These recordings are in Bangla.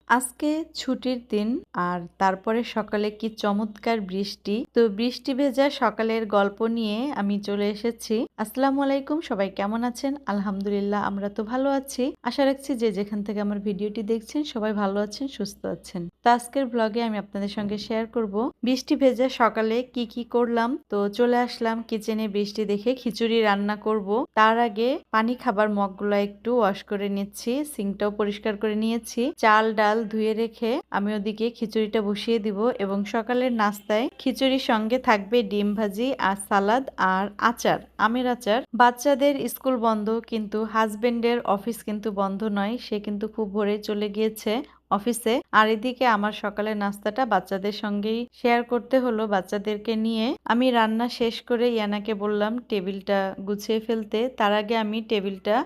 আজকে ছুটির দিন আর তারপরে সকালে কি চমৎকার বৃষ্টি। তো বৃষ্টি ভেজা সকালের গল্প নিয়ে আমি চলে এসেছি। আসসালামু আলাইকুম, সবাই কেমন আছেন? আলহামদুলিল্লাহ আমরা তো ভালো আছি। আশা রাখছি যে যেখান থেকে আমার ভিডিওটি দেখছেন সবাই ভালো আছেন, সুস্থ আছেন। তো আজকের ব্লগে আমি আপনাদের সঙ্গে শেয়ার করব বৃষ্টি ভেজা সকালে কি করলাম। তো চলে আসলাম কিচেনে বৃষ্টি দেখে খিচুড়ি রান্না করব। তার আগে পানি খাবার মগগুলো একটু ওয়াশ করে নিচ্ছি, সিঙ্কটাও পরিষ্কার করে নিয়েছি। চাল ডাল ধুয়ে রেখে আমি ওদিকে খিচুড়িটা বসিয়ে দিব এবং সকালের নাস্তায় খিচুড়ির সঙ্গে থাকবে ডিম ভাজি আর সালাদ আর আচার, আমের আচার। বাচ্চাদের স্কুল বন্ধ, কিন্তু হাজবেন্ডের অফিস কিন্তু বন্ধ নয়, সে কিন্তু খুব ভোরে চলে গিয়েছে অফিসে। আর এদিকে আমার সকালের নাস্তাটা বাচ্চাদের সঙ্গেই শেয়ার করতে হলো। বাচ্চাদেরকে নিয়ে আমি রান্না শেষ করে ইয়ানাকে বললাম টেবিলটা গুছিয়ে ফেলতে। তার আগে আমি টেবিলটা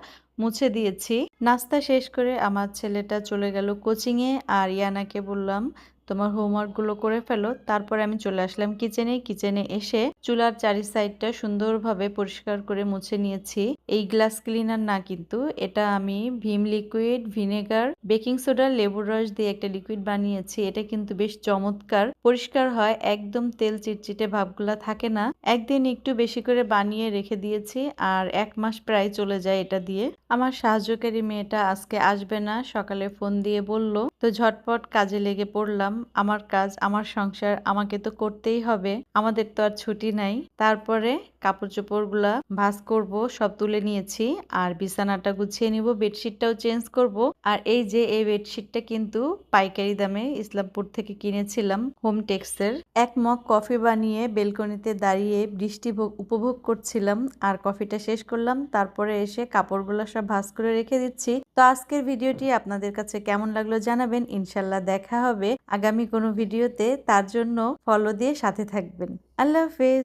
মুছে দিয়েছি। নাস্তা শেষ করে আমার ছেলেটা চলে গেল কোচিংয়ে, আর ইয়ানাকে বললাম তোমার হোমওয়ার্কগুলো করে ফেলো। তারপরে আমি চলে আসলাম কিচেনে এসে চুলার চারি সাইডটা সুন্দরভাবে পরিষ্কার করে মুছে নিয়েছি। এই গ্লাস ক্লিনার না, কিন্তু এটা আমি Vim liquid, vinegar, baking soda, লেবুর রস দিয়ে একটা লিকুইড বানিয়েছি। এটা কিন্তু বেশ চমৎকার পরিষ্কার হয়, একদম তেল চিটচিটে ভাবগুলা থাকে না। একদিন একটু বেশি করে বানিয়ে রেখে দিয়েছি আর 1 মাস প্রায় চলে যায় এটা দিয়ে। আমার সাহায্যকারী মেয়েটা আজকে আসবে না, সকালে ফোন দিয়ে বলল। তো ঝটপট কাজে লেগে পড়লাম। আমার কাজ, আমার সংসার, আমাকে তো করতেই হবে, আমাদের তো আর ছুটি নাই। তারপরে কাপড় চোপড় গুলা ভাঁজ করব, সব তুলে নিয়েছি আর বিছানাটা গুছিয়ে নিব, বেডশিটটাও চেঞ্জ করব। আর এই যে এই বেডশিটটা কিন্তু পাইকারি দামে ইসলামপুর থেকে কিনেছিলাম হোম টেক্সের। 1 মগ কফি বানিয়ে বেলকনিতে দাঁড়িয়ে বৃষ্টি উপভোগ করছিলাম আর কফিটা শেষ করলাম। তারপরে এসে কাপড়গুলো সব ভাঁজ করে রেখে দিচ্ছি। তো আজকের ভিডিওটি আপনাদের কাছে কেমন লাগলো জানাবেন। ইনশাল্লাহ দেখা হবে আগামী কোনো ভিডিওতে, তার জন্য ফলো দিয়ে সাথে থাকবেন। আল্লাহ হাফেজ।